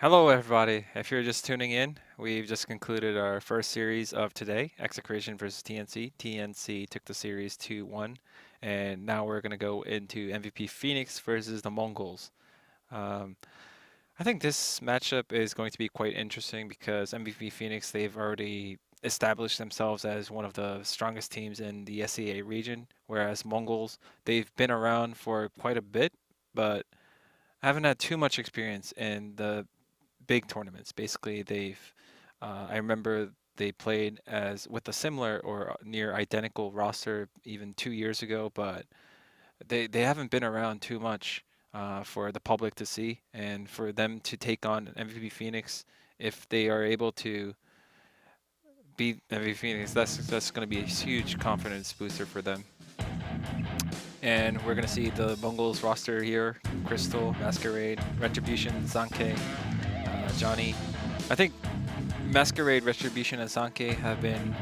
Hello, everybody. If you're just tuning in, we've just concluded our first series of today, Execration versus TNC. TNC took the series 2-1, and now we're going to go into MVP Phoenix versus the Mongols. Um, I think this matchup is going to be quite interesting because MVP Phoenix, they've already established themselves as one of the strongest teams in the SEA region, whereas Mongols, they've been around for quite a bit, but haven't had too much experience in the big tournaments. Basically, I remember they played as with a similar or near identical roster even 2 years ago, but they haven't been around too much for the public to see, and for them to take on MVP Phoenix, if they are able to beat MVP Phoenix, that's going to be a huge confidence booster for them. And we're going to see the Mongolz roster here: Crystal, Masquerade, Retribution, Zanke, Johnny. I think Masquerade, Retribution, and Zanke have been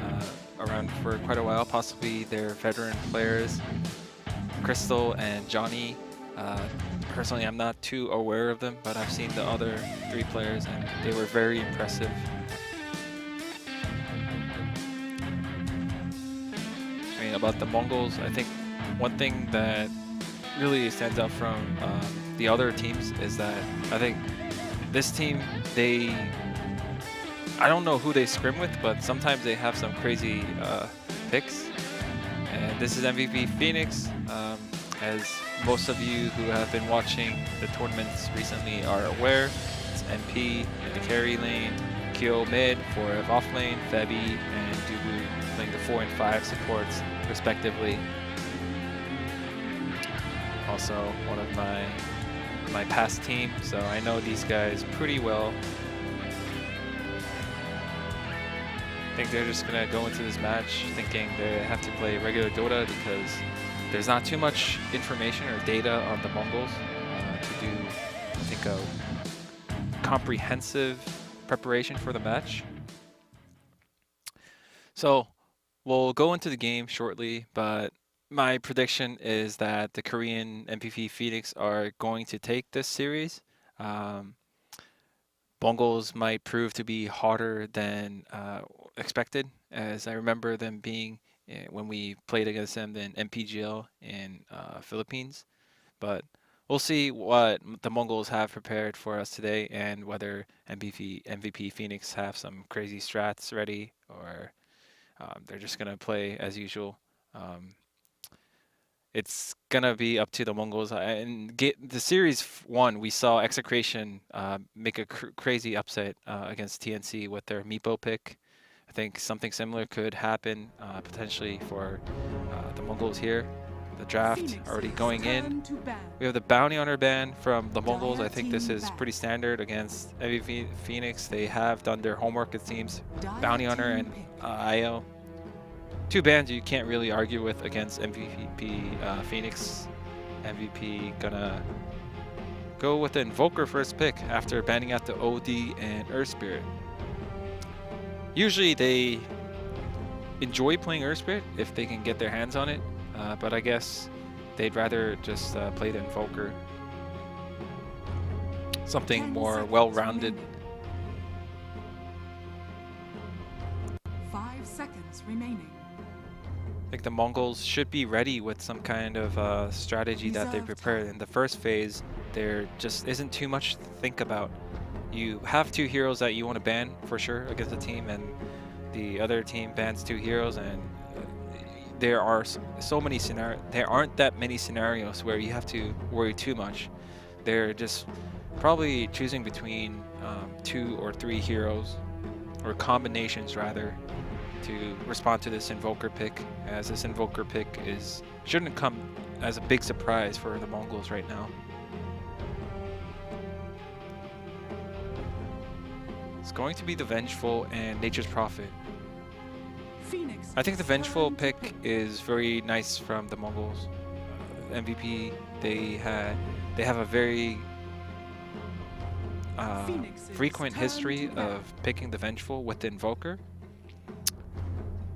around for quite a while. Possibly they're veteran players. Crystal and Johnny, personally, I'm not too aware of them, but I've seen the other three players, and they were very impressive. I mean, about the Mongols, I think one thing that really stands out from the other teams is that I think this team, I don't know who they scrim with, but sometimes they have some crazy picks. And this is MVP Phoenix. As most of you who have been watching the tournaments recently are aware, it's MP in the carry lane, Kyo mid, 4F off lane, Febi and Dubu playing the 4 and 5 supports respectively. Also one of my past team, so I know these guys pretty well. I think they're just gonna go into this match thinking they have to play regular Dota because there's not too much information or data on the Mongols to do, I think, a comprehensive preparation for the match. So we'll go into the game shortly, but my prediction is that the Korean MVP Phoenix are going to take this series. Mongols might prove to be harder than expected, as I remember them being when we played against them in MPGL in Philippines. But we'll see what the Mongols have prepared for us today, and whether MVP Phoenix have some crazy strats ready, or they're just gonna play as usual. It's gonna be up to the Mongols. And the series one, we saw Execration make a crazy upset against TNC with their Meepo pick. I think something similar could happen potentially for the Mongols here. The draft already going in. We have the Bounty Hunter ban from the Mongols. I think this is pretty standard against MVP Phoenix. They have done their homework, it seems. Bounty Hunter and IO. Two bans you can't really argue with against MVP Phoenix. MVP gonna go with the Invoker first pick after banning out the OD and Earth Spirit. Usually they enjoy playing Earth Spirit if they can get their hands on it, but I guess they'd rather just play the Invoker. Something more well-rounded. 5 seconds remaining. I think the Mongols should be ready with some kind of strategy that they prepared. In the first phase, there just isn't too much to think about. You have two heroes that you want to ban for sure against the team, and the other team bans two heroes, and there are so many scenarios. There aren't that many scenarios where you have to worry too much. They're just probably choosing between 2 or 3 heroes, or combinations rather, to respond to this Invoker pick, as this Invoker pick shouldn't come as a big surprise for the Mongols right now. It's going to be the Vengeful and Nature's Prophet. I think the Vengeful pick is very nice from the Mongols. MVP, they have a very frequent history of picking the Vengeful with the Invoker.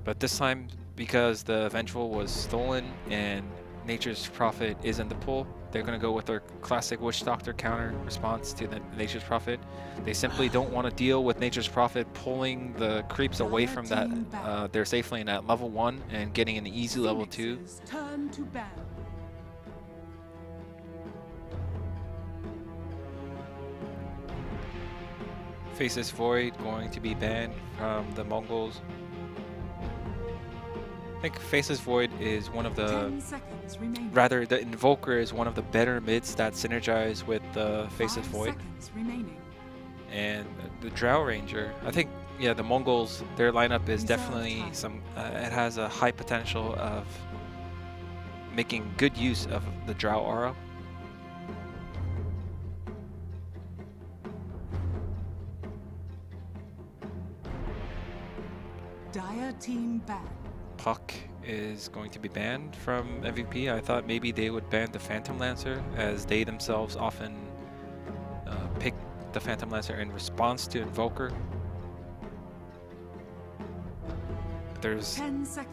But this time, because the Vengeful was stolen and Nature's Prophet is in the pool, they're going to go with their classic Witch Doctor counter response to the Nature's Prophet. They simply don't want to deal with Nature's Prophet pulling the creeps away from that their safe lane at level 1 and getting an easy level 2. Faceless Void going to be banned from the Mongolz. I think Faceless Void is one of the, rather the Invoker is one of the better mids that synergize with the Faceless Void. And the Drow Ranger, I think, yeah, the Mongolz, their lineup is definitely some, it has a high potential of making good use of the Drow aura. Dire team ban. Puck is going to be banned from MVP. I thought maybe they would ban the Phantom Lancer, as they themselves often pick the Phantom Lancer in response to Invoker. There's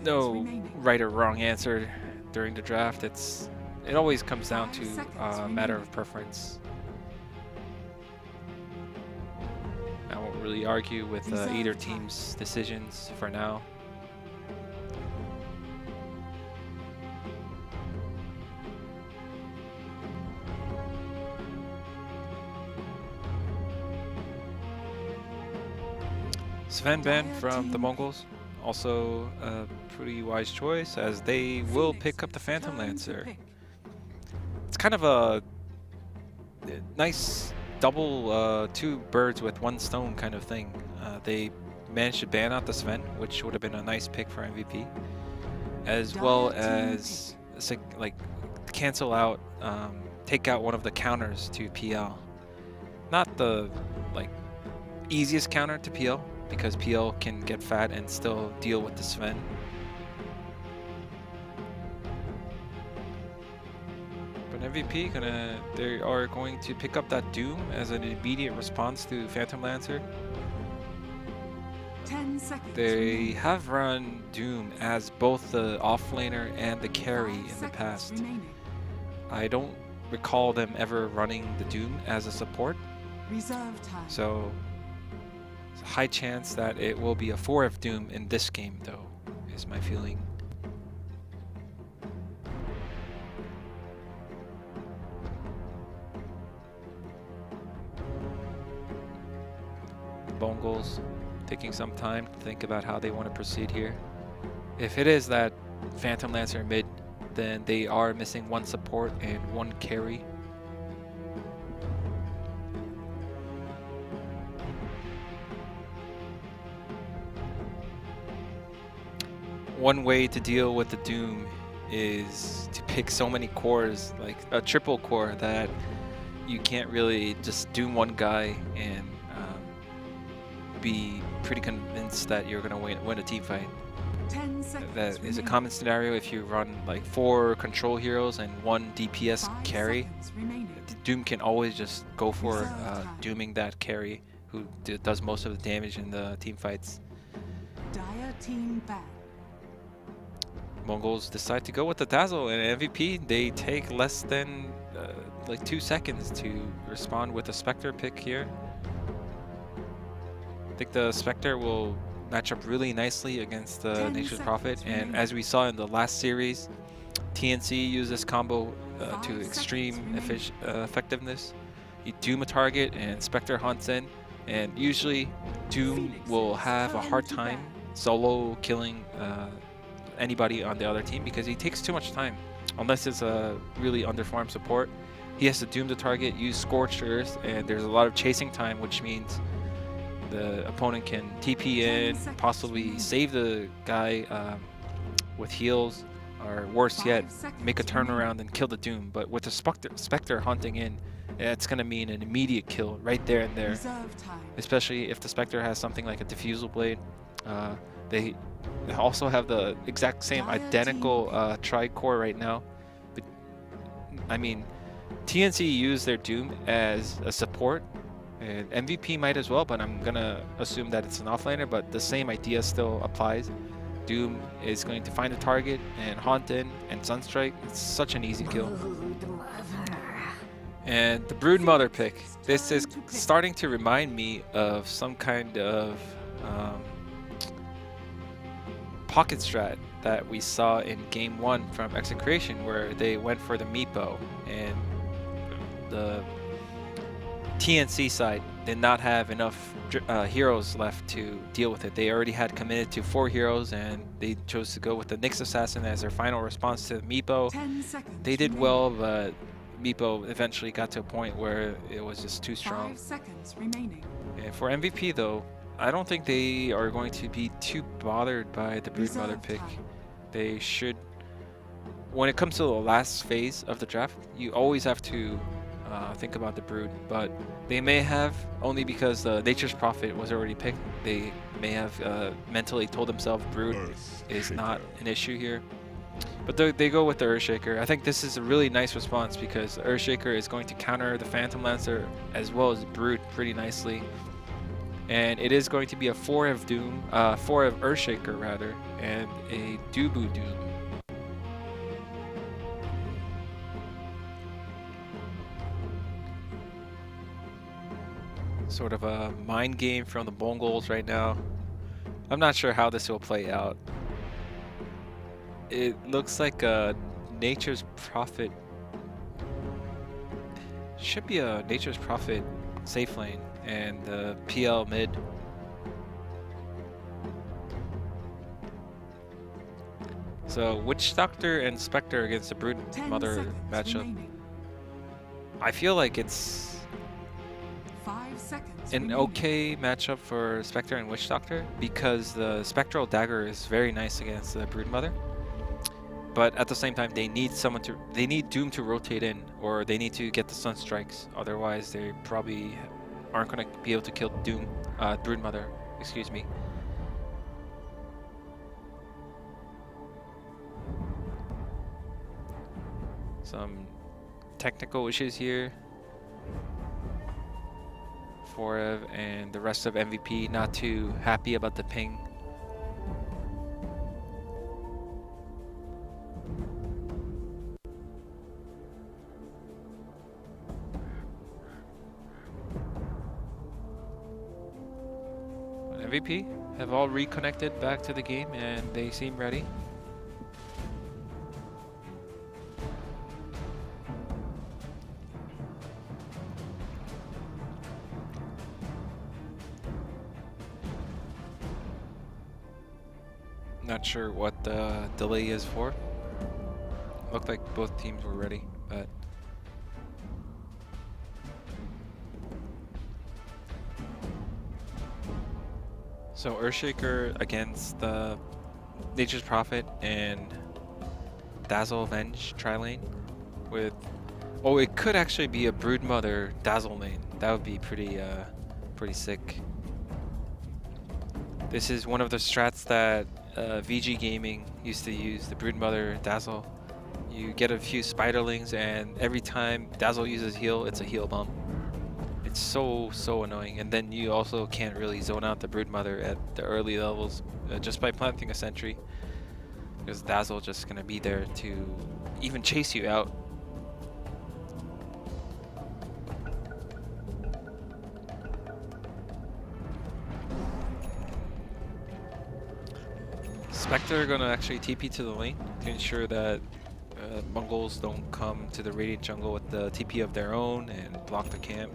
no right or wrong answer during the draft. It always comes down to a matter of preference. I won't really argue with either team's decisions for now. Sven banned from the Mongolz, also a pretty wise choice, as they will pick up the Phantom Lancer. It's kind of a nice double two birds with one stone kind of thing. They managed to ban out the Sven, which would have been a nice pick for MVP, as well as like cancel out, take out one of the counters to PL. Not the like easiest counter to PL, because PL can get fat and still deal with the Sven. But MVP they are going to pick up that Doom as an immediate response to Phantom Lancer. 10 seconds. They have run Doom as both the offlaner and the carry in the past. I don't recall them ever running the Doom as a support. Reserve time. So it's a high chance that it will be a 4F Doom in this game, though, is my feeling. Mongolz taking some time to think about how they want to proceed here. If it is that Phantom Lancer mid, then they are missing one support and one carry. One way to deal with the Doom is to pick so many cores, like a triple core, that you can't really just Doom one guy and be pretty convinced that you're going to win a team fight. 10 seconds That is a common scenario if you run like 4 control heroes and 1 DPS carry. Doom can always just go for dooming that carry who does most of the damage in the team fights. Dire team ban. Mongolz decide to go with the Dazzle, and MVP they take less than like 2 seconds to respond with a Spectre pick here. I think the Spectre will match up really nicely against the Nature's Prophet, and as we saw in the last series, TNC used this combo to extreme effectiveness. You Doom a target and Spectre hunts in, and usually Doom will have a hard time solo killing anybody on the other team because he takes too much time. Unless it's a really underfarmed support, he has to Doom the target, use Scorched Earth, and there's a lot of chasing time, which means the opponent can TP in, possibly save the guy with heals, or worse yet, make a turnaround and kill the Doom. But with the Spectre hunting in, it's going to mean an immediate kill right there and there. Especially if the Spectre has something like a Diffusal Blade. They also have the exact same identical tri-core right now. But I mean, TNC used their Doom as a support, and MVP might as well, but I'm gonna assume that it's an offlaner, but the same idea still applies. Doom is going to find a target and haunt in and Sunstrike. It's such an easy kill. And the Brood Mother pick. This is starting to remind me of some kind of pocket strat that we saw in game 1 from Execration, where they went for the Meepo, and the TNC side did not have enough heroes left to deal with it. They already had committed to 4 heroes, and they chose to go with the Nyx Assassin as their final response to the Meepo. They did well, but Meepo eventually got to a point where it was just too strong. 5 seconds remaining. And for MVP though, I don't think they are going to be too bothered by the Brood Mother pick. They should, when it comes to the last phase of the draft, you always have to think about the Brood, but they may have, only because Nature's Prophet was already picked, they may have mentally told themselves Brood is not an issue here. But they go with the Earthshaker. I think this is a really nice response because the Earthshaker is going to counter the Phantom Lancer as well as Brood pretty nicely. And it is going to be a 4 of Doom, 4 of Earthshaker rather, and a Dubu Doom. Sort of a mind game from the Mongolz right now. I'm not sure how this will play out. It looks like a Nature's Prophet. Should be a Nature's Prophet safe lane and the PL mid. So Witch Doctor and Spectre against the Brood Mother matchup. Remaining. I feel like it's 5 seconds an remaining. okay matchup for Spectre and Witch Doctor because the Spectral Dagger is very nice against the Brood Mother. But at the same time, they need they need Doom to rotate in, or they need to get the Sun Strikes. Otherwise, they probably aren't going to be able to kill Doom, Brood Mother, excuse me. Some technical issues here. Forev and the rest of MVP not too happy about the ping. MVP have all reconnected back to the game and they seem ready. Not sure what the delay is for. Looked like both teams were ready, but so Earthshaker against the Nature's Prophet and Dazzle Avenge tri-lane with, oh, it could actually be a Brood Mother Dazzle lane. That would be pretty sick. This is one of the strats that VG Gaming used to use, the Brood Mother Dazzle. You get a few spiderlings and every time Dazzle uses heal, it's a heal bump. It's so annoying, and then you also can't really zone out the Brood Mother at the early levels just by planting a sentry, because Dazzle just gonna be there to even chase you out. Spectre gonna actually TP to the lane to ensure that Mongolz don't come to the Radiant Jungle with the TP of their own and block the camp.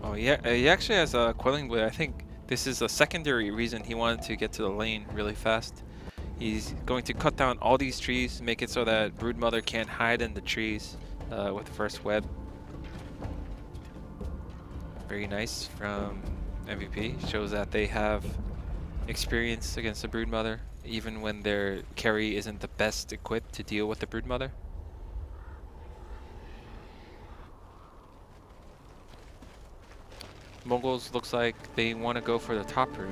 Oh yeah, he actually has a Quelling Blade. I think this is a secondary reason he wanted to get to the lane really fast. He's going to cut down all these trees, make it so that Brood Mother can't hide in the trees with the first web. Very nice from MVP. Shows that they have experience against the Brood Mother, even when their carry isn't the best equipped to deal with the Brood Mother. Mongolz looks like they want to go for the top rune,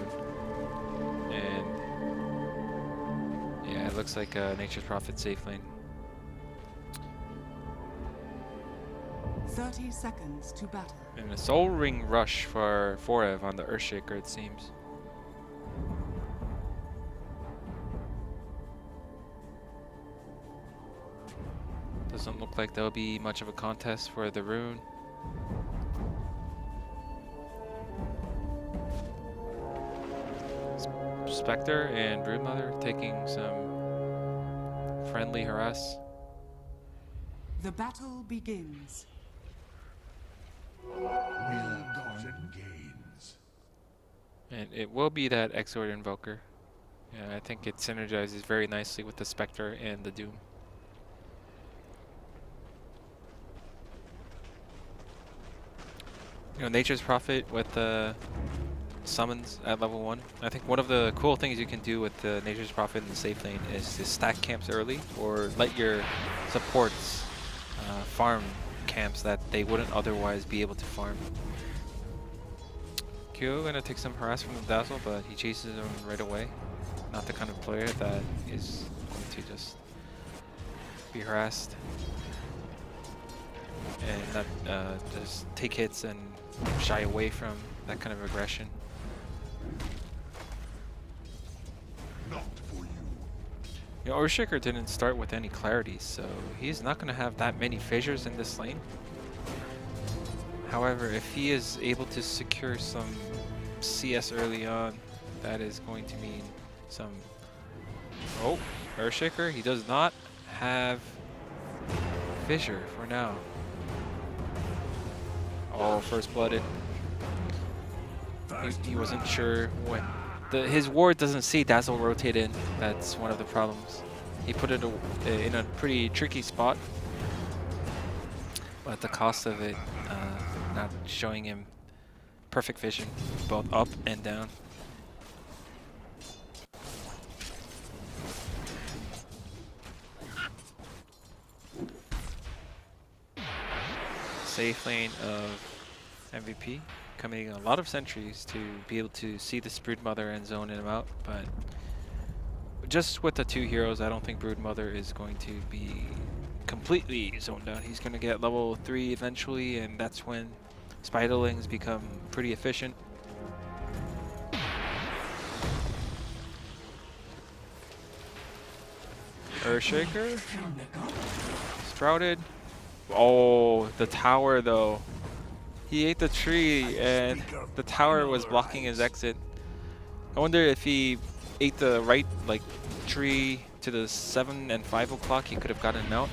and yeah, it looks like Nature's Prophet safe lane. 30 seconds to battle. And a Soul Ring rush for Forev on the Earthshaker, it seems. Doesn't look like there'll be much of a contest for the rune. Spectre and Broodmother taking some friendly harass. The battle begins. Ill-gotten gains. And it will be that Exort Invoker. Yeah, I think it synergizes very nicely with the Spectre and the Doom. You know, Nature's Prophet with the summons at level 1. I think one of the cool things you can do with the Nature's Prophet in the safe lane is to stack camps early or let your supports farm camps that they wouldn't otherwise be able to farm. Kyo gonna take some harass from the Dazzle, but he chases him right away. Not the kind of player that is going to just be harassed and not just take hits and shy away from that kind of aggression. Not for you. You know, Earthshaker didn't start with any clarity, so he's not going to have that many fissures in this lane. However, if he is able to secure some CS early on, that is going to mean some... Oh, Earthshaker, he does not have fissure for now. Oh, first blooded. He wasn't sure when. His ward doesn't see Dazzle rotate in. That's one of the problems. He put it in a pretty tricky spot, but at the cost of it not showing him perfect vision, both up and down. Safe lane of MVP, committing a lot of sentries to be able to see this Broodmother and zone him out, but just with the two heroes, I don't think Broodmother is going to be completely zoned out. He's going to get level 3 eventually, and that's when Spiderlings become pretty efficient. Earthshaker, Sprouted. Oh, the tower though. He ate the tree and the tower was blocking his exit. I wonder if he ate the right tree to the 7 and 5 o'clock, he could have gotten out.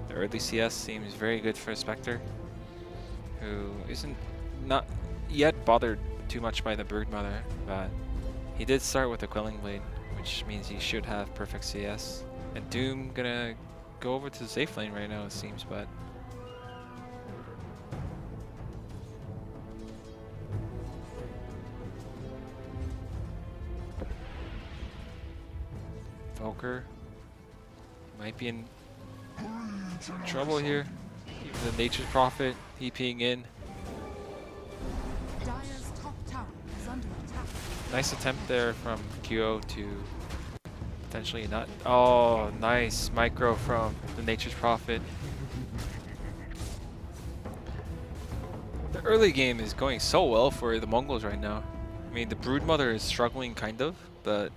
The early CS seems very good for Spectre, who isn't not yet bothered too much by the Broodmother, but he did start with a Quelling Blade, which means he should have perfect CS. And Doom gonna go over to the safe lane right now, it seems, but Volker might be in trouble here. Even the Nature's Prophet TPing in. Dire's top tower is under attack. Nice attempt there from Kyo to potentially not. Oh, nice micro from the Nature's Prophet. The early game is going so well for the Mongolz right now. I mean, the Broodmother is struggling kind of, but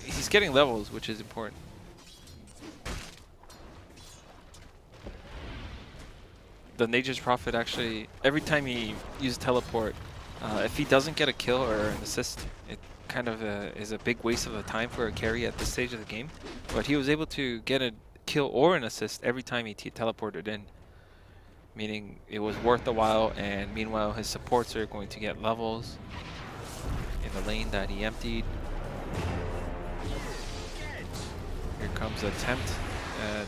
he's getting levels, which is important. The Nature's Prophet actually, every time he uses teleport, if he doesn't get a kill or an assist, it kind of is a big waste of the time for a carry at this stage of the game. But he was able to get a kill or an assist every time he teleported in, meaning it was worth a while, and meanwhile his supports are going to get levels in the lane that he emptied. Here comes the attempt at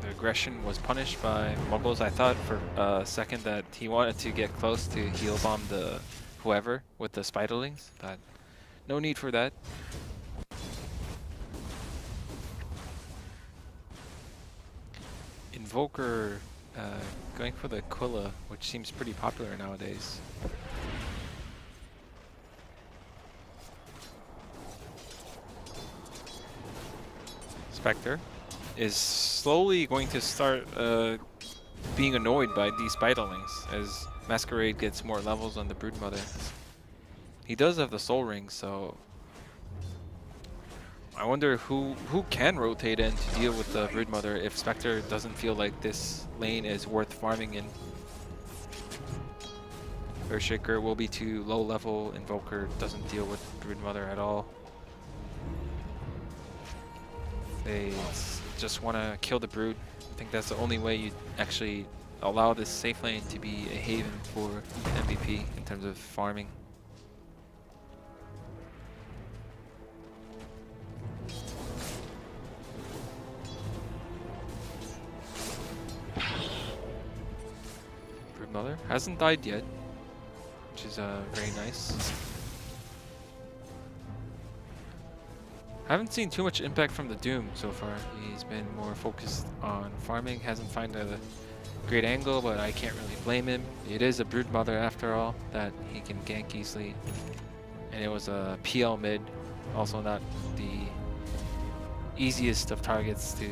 aggression was punished by Mongolz. I thought for a second that he wanted to get close to heal bomb the whoever with the Spiderlings, but no need for that. Invoker going for the Quilla, which seems pretty popular nowadays. Spectre is slowly going to start being annoyed by these Spiderlings as Masquerade gets more levels on the Broodmother. He does have the Soul Ring, so I wonder who can rotate in to deal with the Broodmother if Spectre doesn't feel like this lane is worth farming in. Earthshaker will be too low level, Invoker doesn't deal with Broodmother at all. They just want to kill the Brood. I think that's the only way you actually allow this safe lane to be a haven for MVP in terms of farming. Broodmother hasn't died yet, which is very nice. Haven't seen too much impact from the Doom so far. He's been more focused on farming, hasn't found a great angle, but I can't really blame him. It is a Broodmother after all that he can gank easily. And it was a PL mid, also not the easiest of targets to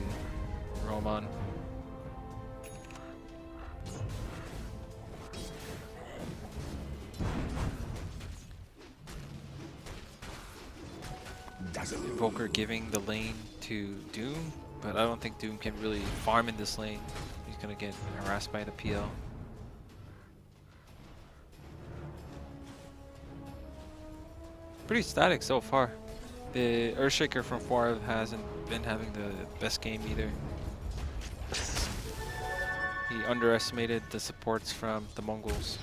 roam on. Invoker giving the lane to Doom, but I don't think Doom can really farm in this lane. He's gonna get harassed by the PL. Pretty static so far. The Earthshaker from 4 hasn't been having the best game either. He underestimated the supports from the Mongolz.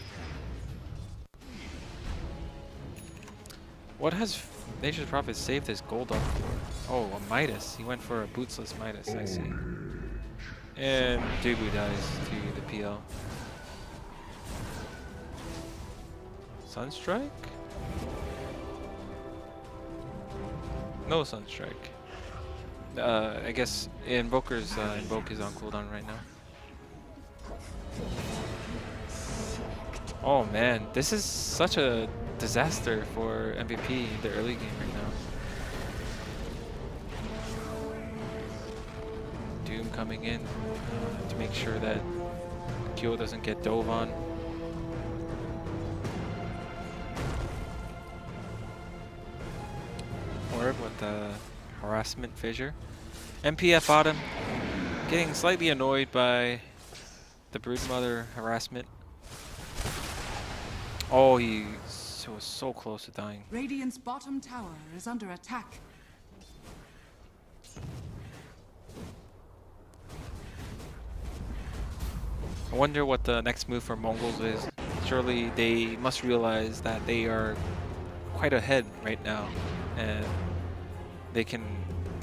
What has Nature's Prophet saved his gold up for? Oh, a Midas. He went for a bootsless Midas, I see. And Dubu dies to the PL. Sunstrike? No Sunstrike. I guess Invoker's Invoke is on cooldown right now. Oh man, this is such a disaster for MVP in the early game right now. Doom coming in to make sure that Kyo doesn't get dove on. Orb with the harassment fissure. MPF bottom, getting slightly annoyed by the Broodmother harassment. Oh, he was so close to dying. Radiant's bottom tower is under attack. I wonder what the next move for Mongolz is. Surely they must realize that they are quite ahead right now, and they can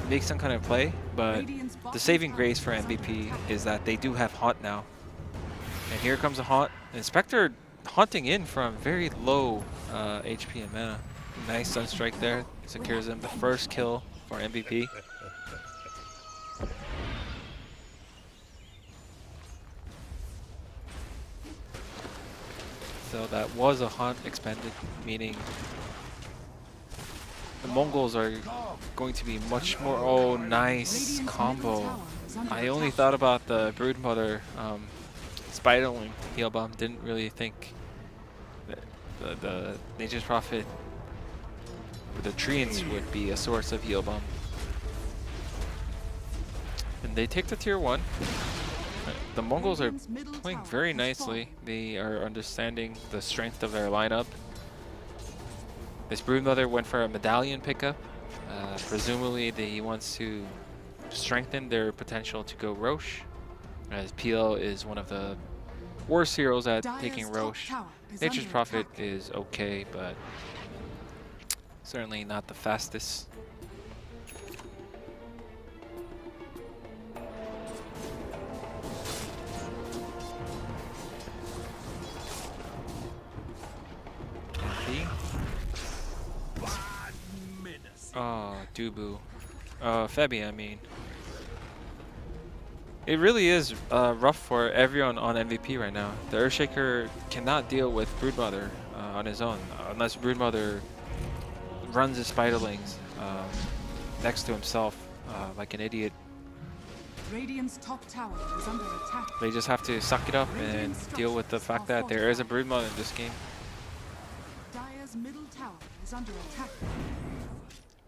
make some kind of play, but the saving grace for MVP is that they do have Haunt now. And here comes a Haunt, and Spectre haunting in from very low HP and mana. Nice Sunstrike there, secures him the first kill for MVP. So that was a Haunt expended, meaning the Mongolz are going to be much more. Oh, nice combo. I only thought about the Broodmother Spiderling heal bomb. Didn't really think that the Nature's Prophet with the Treants would be a source of heal bomb. And they take the tier 1. The Mongolz are playing very nicely. They are understanding the strength of their lineup. This Broodmother went for a medallion pickup. Presumably he wants to strengthen their potential to go Roche, as PL is one of the worst heroes at taking Roche. Nature's Prophet is okay, but certainly not the fastest. Oh, Dubu. Febi, I mean. It really is rough for everyone on MVP right now. The Earthshaker cannot deal with Broodmother on his own, unless Broodmother runs his Spiderlings next to himself like an idiot. Radiant's top tower is under attack. They just have to suck it up and deal with the fact that there is a broodmother in this game. Dire's middle tower is under attack.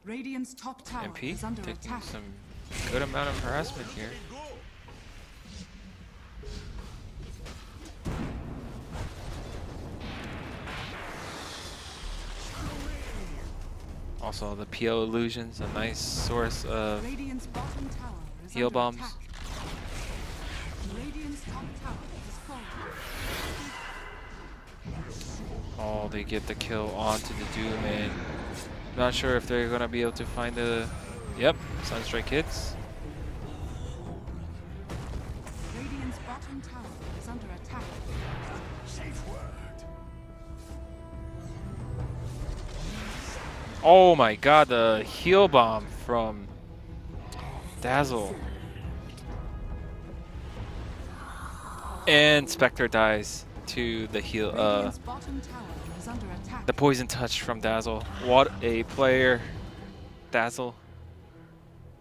Radiant's top tower MP is under taking attack. some good amount of harassment here. Also, the PO illusions, a nice source of Radiant's bottom tower is heal under bombs. attack. Radiant's top tower is falling. Oh, they get the kill onto the Doom, and not sure if they're gonna be able to find the. Yep, Sunstrike hits. Radiant's bottom tower is under attack. Safe word. Oh my god, the heal bomb from Dazzle. And Spectre dies to the heal. Radiant's bottom tower is under attack. The poison touch from Dazzle. What a player, Dazzle.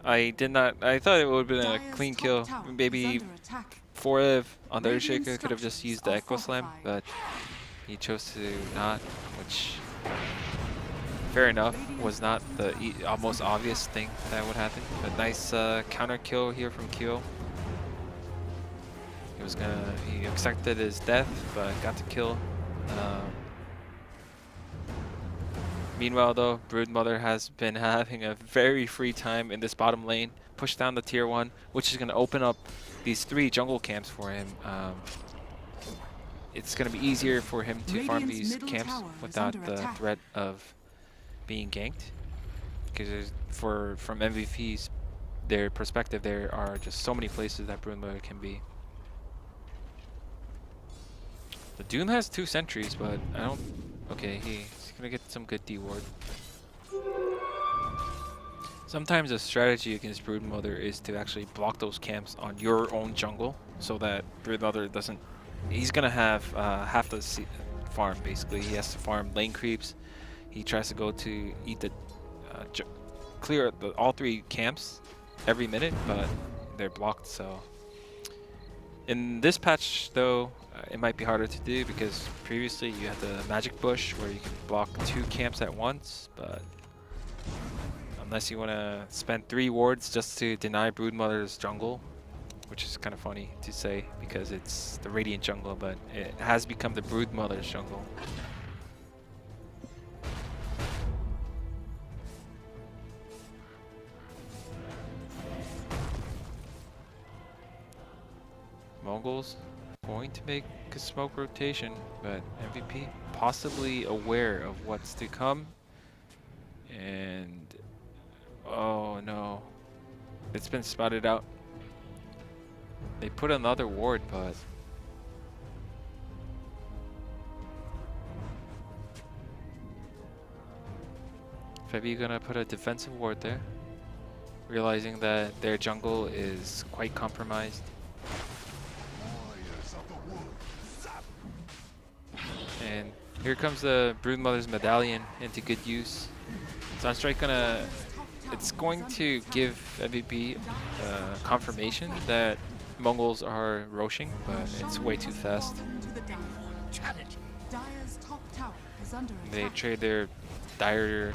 I thought it would have been a Dire's clean top kill. tower is Maybe under attack. Forev on the Radiant Earthshaker could have just structures used the are Echo Slam, fortified. but he chose to not, which, fair enough, was not the almost obvious thing that would happen. But nice counter kill here from Kyo. He accepted his death, but got the kill. Meanwhile, though, Broodmother has been having a very free time in this bottom lane. Push down the tier 1, which is going to open up these 3 jungle camps for him. It's going to be easier for him to farm Radiant's these middle camps tower is without under the attack. threat of being ganked. Because from MVP's their perspective, there are just so many places that Broodmother can be. The Doom has 2 sentries, but I don't. Okay, he's gonna get some good D ward. Sometimes a strategy against Broodmother is to actually block those camps on your own jungle, so that Broodmother doesn't. He's gonna have half the farm basically. He has to farm lane creeps. He tries to go to eat the clear all 3 camps every minute, but they're blocked. So in this patch, though, it might be harder to do because previously you had the magic bush where you can block 2 camps at once, but unless you want to spend 3 wards just to deny Broodmother's jungle, which is kind of funny to say because it's the Radiant jungle, but it has become the Broodmother's jungle. Mongolz going to make a smoke rotation, but MVP possibly aware of what's to come. And oh no, it's been spotted out. They put another ward, but Febby gonna put a defensive ward there, realizing that their jungle is quite compromised. And here comes the Broodmother's medallion into good use. Sunstrike gonna, it's going to give MVP confirmation that Mongolz are roshing, but it's way too fast. Dire's top tower is under They attack. trade their dire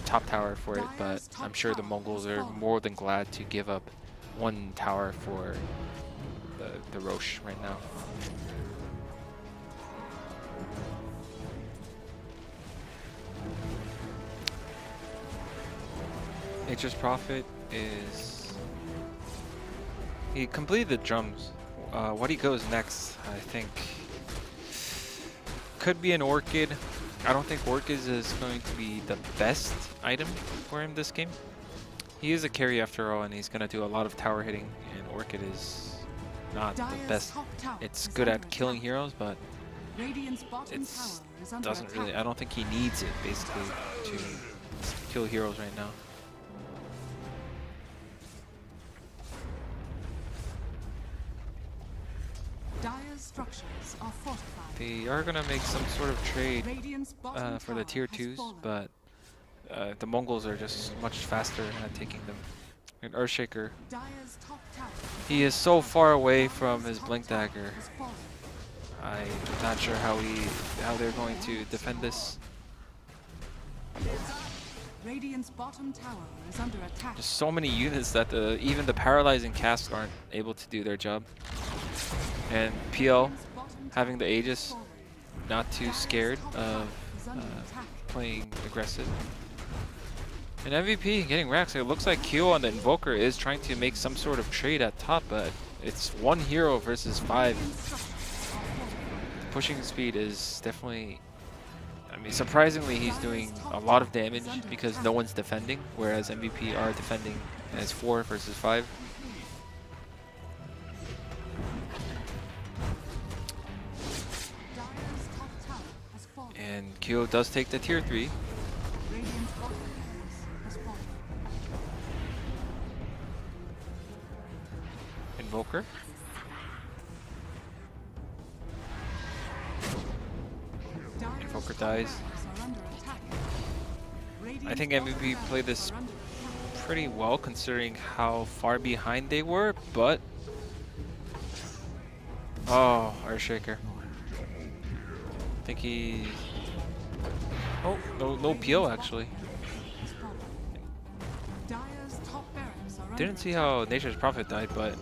top tower for it, but I'm sure the Mongols are more than glad to give up 1 tower for the Roche right now. Nature's Prophet is... He completed the drums. What he goes next, I think, could be an Orchid. I don't think Orchid is going to be the best item for him this game. He is a carry after all, and he's going to do a lot of tower hitting, and Orchid is not the best. It's good at killing heroes, but it doesn't really... I don't think he needs it, basically, to kill heroes right now. Dire's structures are fortified. They are going to make some sort of trade Radiant's bottom for the tower tier has 2s, fallen. but the Mongols are just much faster at taking them. And Earthshaker. Dire's top tower He is so far away from his Blink Dagger. has fallen. I'm not sure how they're going to defend this. Radiant's bottom tower is under attack. There's so many units that even the paralyzing casts aren't able to do their job. And PL Radiant's bottom having the tower has Aegis, fallen. not too Dire's scared top of tower is under attack. playing aggressive. And MVP getting racks. It looks like Q on the Invoker is trying to make some sort of trade at top, but it's one hero versus 5. Radiant structures are fortified. The pushing speed is definitely... I mean, surprisingly, he's doing a lot of damage because no one's defending, whereas MVP are defending as 4 versus 5. Dire's top tower has fallen. And Q does take the tier 3. Radiant's bottom barracks has fallen. Invoker. Dire's Invoker top dies. barracks are under attack. I think Radiant's MVP bottom played this barracks are under attack. pretty well considering how far behind they were, but... Oh, Earthshaker. I think he... Oh, no PO actually. Has fallen. Dire's top barracks are Didn't under see attack. how Nature's Prophet died, but...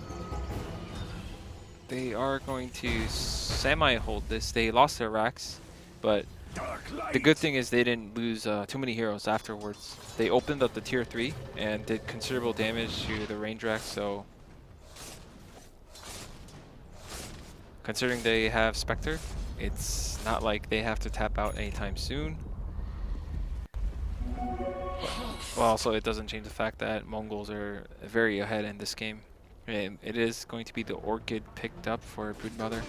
They are going to semi-hold this. They lost their racks, but Dark light. the good thing is they didn't lose too many heroes afterwards. They opened up the tier 3 and did considerable damage to the range racks, so... Considering they have Spectre, it's not like they have to tap out anytime soon. Well, also it doesn't change the fact that Mongolz are very ahead in this game. And it is going to be the Orchid picked up for Broodmother.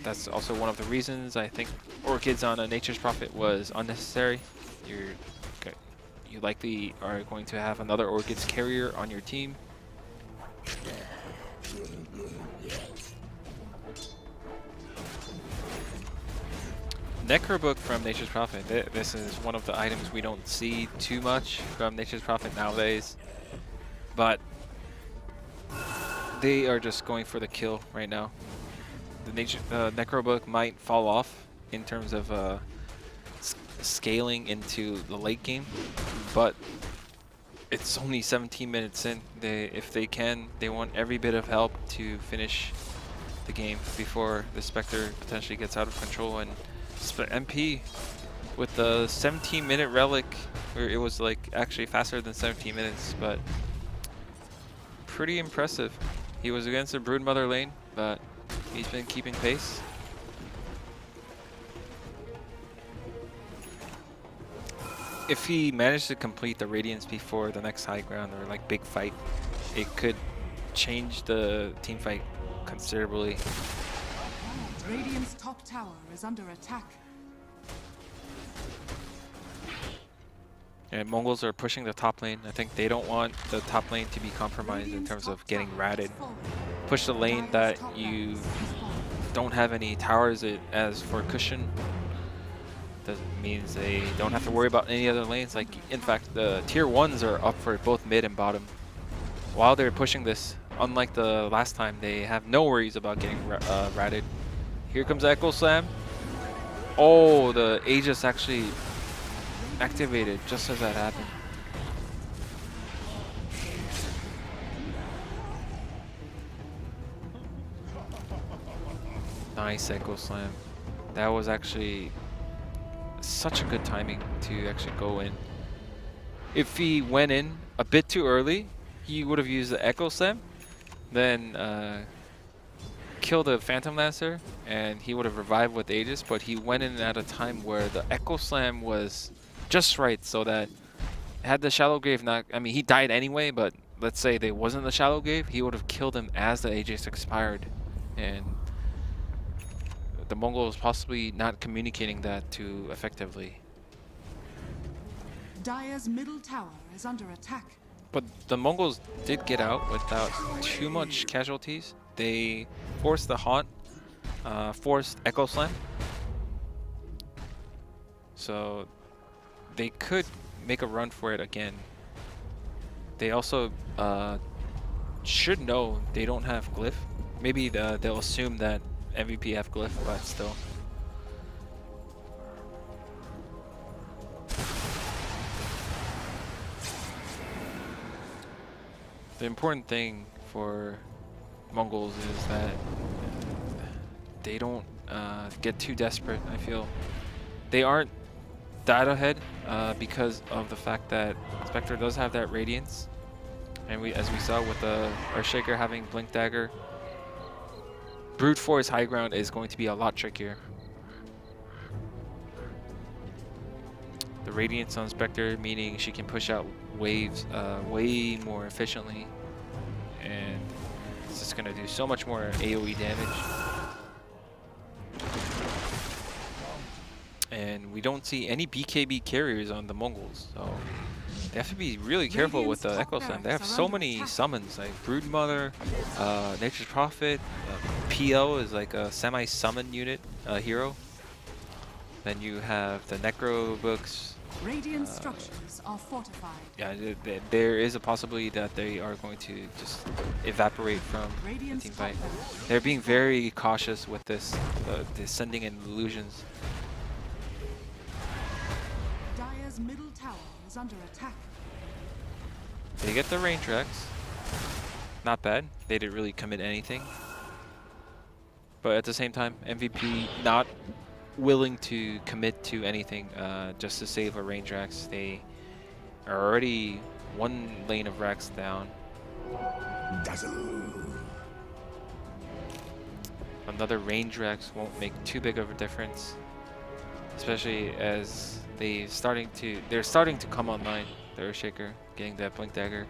That's also one of the reasons I think Orchids on a Nature's Prophet was unnecessary. You likely are going to have another Orchids carrier on your team. Necrobook from Nature's Prophet. This is one of the items we don't see too much from Nature's Prophet nowadays. But they are just going for the kill right now. The Necrobook might fall off in terms of scaling into the late game, but it's only 17 minutes in. If they can, they want every bit of help to finish the game before the Spectre potentially gets out of control. And MP with the 17-minute relic, or it was like actually faster than 17 minutes, but pretty impressive. He was against the Broodmother lane, but he's been keeping pace. If he managed to complete the Radiance before the next high ground or like big fight, it could change the team fight considerably. Radiant's top tower is under attack. And Mongols are pushing the top lane. I think they don't want the top lane to be compromised in terms of getting ratted. Push the lane that you don't have any towers as for cushion. That means they don't have to worry about any other lanes. Like, in fact, the tier 1s are up for both mid and bottom. While they're pushing this, unlike the last time, they have no worries about getting ratted. Here comes Echo Slam. Oh, the Aegis actually activated just as that happened. Nice Echo Slam. That was actually such a good timing to actually go in. If he went in a bit too early, he would have used the Echo Slam, then kill the Phantom Lancer, and he would have revived with Aegis, but he went in at a time where the Echo Slam was just right, so that had the Shallow Grave not... I mean, he died anyway, but let's say there wasn't the Shallow Grave, he would have killed him as the Aegis expired. And the Mongol was possibly not communicating that too effectively. Dire's middle tower is under attack. But the Mongols did get out without too much casualties. They forced the Haunt, forced Echo Slam. So they could make a run for it again. They also should know they don't have glyph. Maybe they'll assume that MVP have glyph, but still. The important thing for Mongolz is that they don't get too desperate. I feel they aren't that ahead because of the fact that Spectre does have that Radiance, and as we saw with the Earthshaker having Blink Dagger, brute force high ground is going to be a lot trickier. The Radiance on Spectre, meaning she can push out waves way more efficiently, and it's just going to do so much more AoE damage. And we don't see any BKB carriers on the Mongolz, so they have to be really careful with the Echo Slam. They have so many summons, like Broodmother, Nature's Prophet, PL is like a semi-summon unit hero. Then you have the Necro books. Radiant structures are fortified. Yeah, there is a possibility that they are going to just evaporate from the team fight. They're being very cautious with this, the sending in illusions. Dire's middle tower is under attack. They get the rain tracks. Not bad. They didn't really commit anything. But at the same time, MVP not willing to commit to anything just to save a range Rax. They are already one lane of Rax down. Dazzle. Another range Rax won't make too big of a difference, especially as they're starting to come online. The Earthshaker getting that Blink Dagger.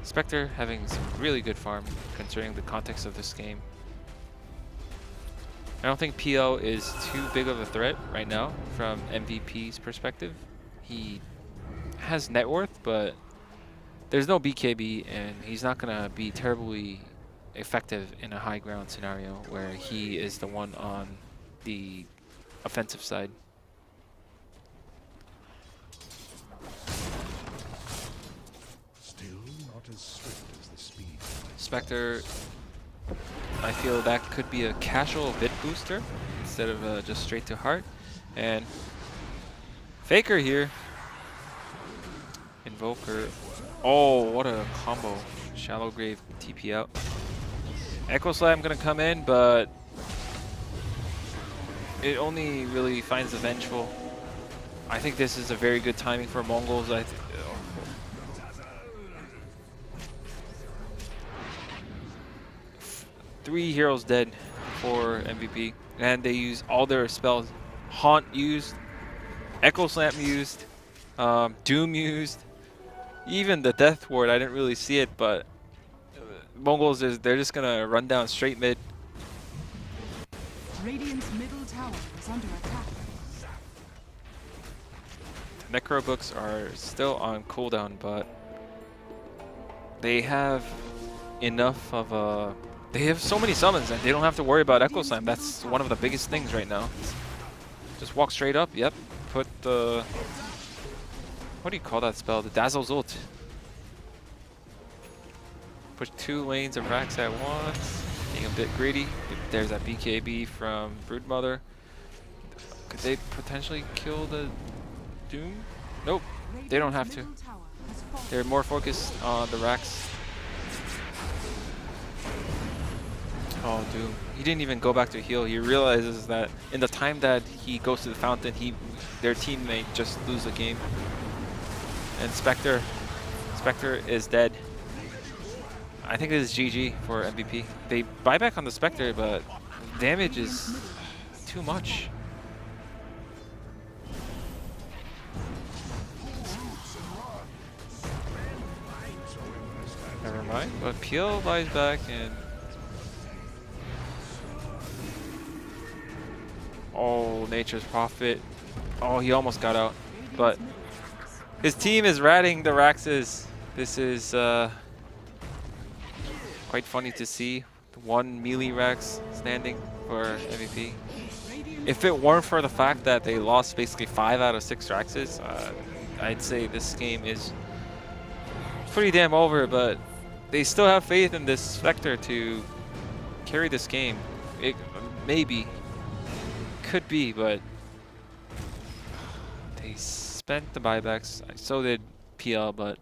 Spectre having some really good farm considering the context of this game. I don't think PL is too big of a threat right now from MVP's perspective. He has net worth, but there's no BKB, and he's not going to be terribly effective in a high ground scenario where he is the one on the offensive side. Still not as swift as the speed. Spectre, I feel that could be a casual bit booster instead of just straight to heart. And Faker here. Invoker. Oh, what a combo. Shallow Grave TP out. Echo Slam gonna come in, but it only really finds the Vengeful. I think this is a very good timing for Mongolz. 3 heroes dead for MVP, and they use all their spells. Haunt used, Echo Slam used, Doom used, even the Death Ward. I didn't really see it, but Mongolz they're just gonna run down straight mid. Radiant's middle tower is under attack. Necro books are still on cooldown, but they have enough of a. They have so many summons and they don't have to worry about Echo Slam. That's one of the biggest things right now. Just walk straight up. Yep. Put the. What do you call that spell? The Dazzle's ult. Push 2 lanes of Rax at once. Being a bit greedy. There's that BKB from Broodmother. Could they potentially kill the Doom? Nope. They don't have to. They're more focused on the Rax. Oh, Doom. He didn't even go back to heal. He realizes that in the time that he goes to the fountain, their teammate just lose the game. And Spectre is dead. I think this is GG for MVP. They buy back on the Spectre, but damage is too much. Never mind. But Peel buys back and. Oh, Nature's Prophet. Oh, he almost got out. But his team is ratting the Raxes. This is quite funny to see. One melee Rax standing for MVP. If it weren't for the fact that they lost basically 5 out of 6 Raxes, I'd say this game is pretty damn over, but they still have faith in this Spectre to carry this game. It maybe could be, but they spent the buybacks. So did PL, but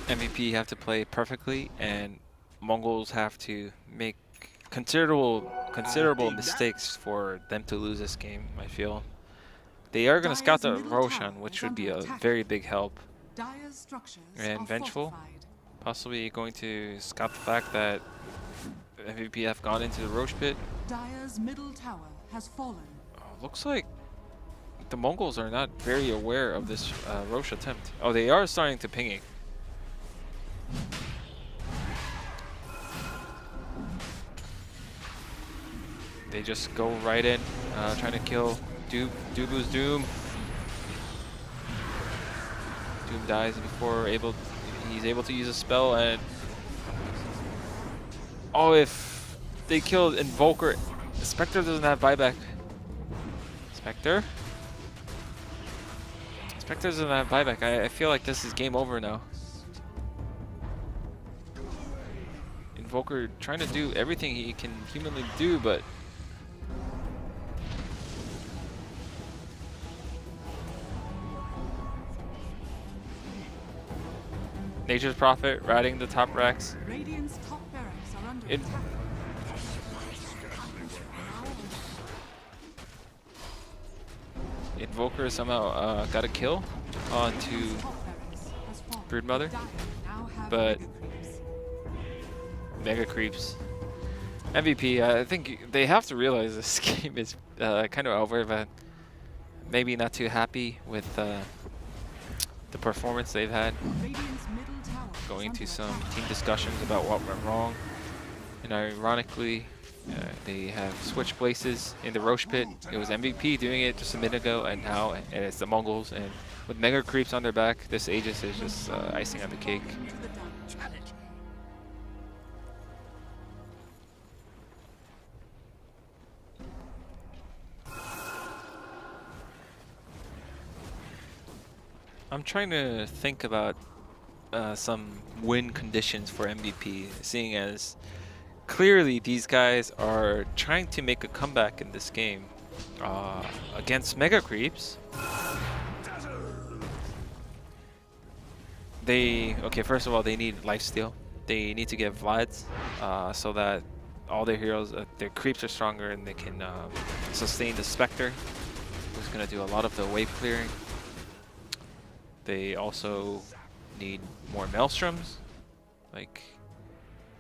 MVP have to play perfectly, and Mongolz have to make considerable mistakes for them to lose this game. I feel they are going to scout the Roshan, which would be a very big help. Dire's structures And are Vengeful, fortified. possibly going to scout the fact that MVP have gone into the Roche pit. Dire's middle tower has fallen. Looks like the Mongols are not very aware of this Roche attempt. Oh, they are starting to ping it. They just go right in, trying to kill Dubu's Doom. Doom dies before he's able to use a spell, and oh, if they killed Invoker, Spectre doesn't have buyback. Spectre doesn't have buyback. I feel like this is game over now. Invoker trying to do everything he can humanly do, but Nature's Prophet riding the top racks. Radiant's top barracks are under attack. Invoker somehow got a kill onto Radiant's top barracks has fallen. Broodmother, Dire now have but mega creeps. Mega Creeps. MVP, I think they have to realize this game is kind of over, but maybe not too happy with the performance they've had. Radiant's middle tower is Going under to some attack. team discussions about what went wrong. And ironically, they have switched places in the Roche pit. It was MVP doing it just a minute ago, and now it's the Mongols. And with Mega Creeps on their back, this Aegis is just icing on the cake. Into the dungeon. I'm trying to think about some win conditions for MVP, seeing as clearly these guys are trying to make a comeback in this game against Mega Creeps. Okay, first of all, they need lifesteal. They need to get Vlads so that all their heroes, their creeps are stronger and they can sustain the Spectre, who's going to do a lot of the wave clearing. They also need more Maelstroms. Like,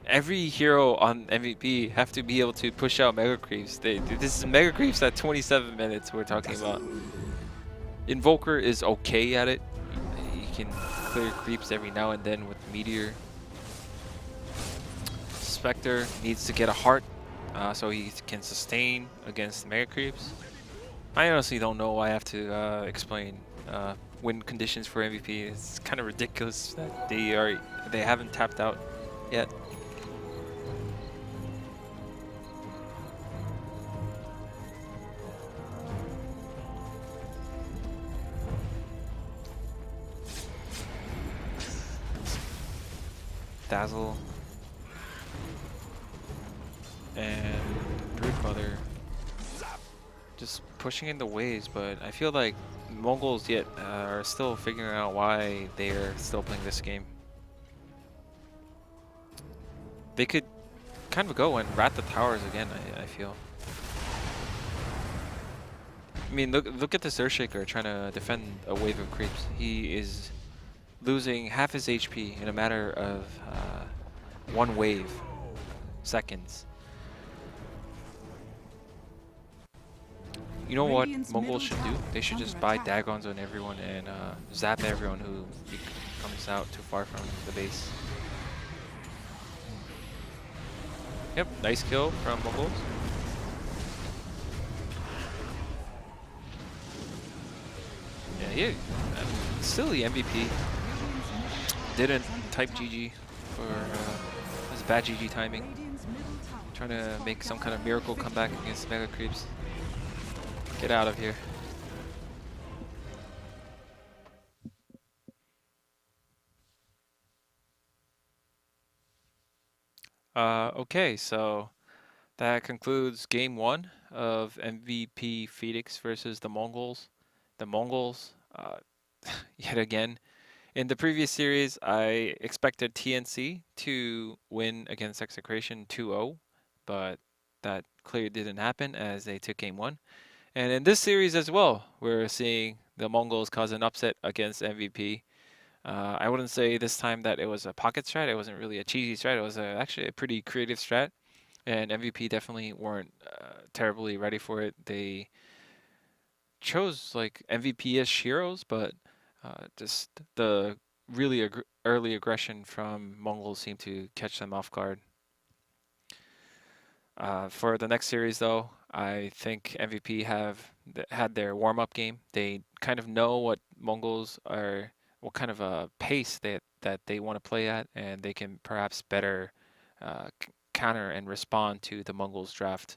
every hero on MVP have to be able to push out Mega Creeps. This is Mega Creeps at 27 minutes we're talking about. Invoker is okay at it. He can clear creeps every now and then with Meteor. Spectre needs to get a heart so he can sustain against Mega Creeps. I honestly don't know why I have to explain win conditions for MVP. It's kind of ridiculous that they haven't tapped out yet. Dazzle and Broodmother just pushing in the waves, but I feel like Mongols yet are still figuring out why they are still playing this game. They could kind of go and rat the towers again, I feel. I mean, look at this Earthshaker trying to defend a wave of creeps. He is losing half his HP in a matter of one wave, seconds. You know what Mongols should do? They should just buy Dagons on everyone and zap everyone who comes out too far from the base. Yep, nice kill from Mongols. Yeah, still the MVP. Didn't type GG for his bad GG timing. Trying to make some kind of miracle comeback against Mega Creeps. Get out of here. Okay, so that concludes game one of MVP Phoenix versus the Mongols. The Mongols, yet again, in the previous series, I expected TNC to win against Execration 2-0, but that clearly didn't happen as they took game one. And in this series as well, we're seeing the Mongols cause an upset against MVP. I wouldn't say this time that it was a pocket strat. It wasn't really a cheesy strat. It was actually a pretty creative strat, and MVP definitely weren't terribly ready for it. They chose like MVP-ish heroes, but just the really early aggression from Mongols seemed to catch them off guard. For the next series, though, I think MVP had their warm-up game. They kind of know what Mongols are, what kind of a pace that they want to play at, and they can perhaps better counter and respond to the Mongols draft.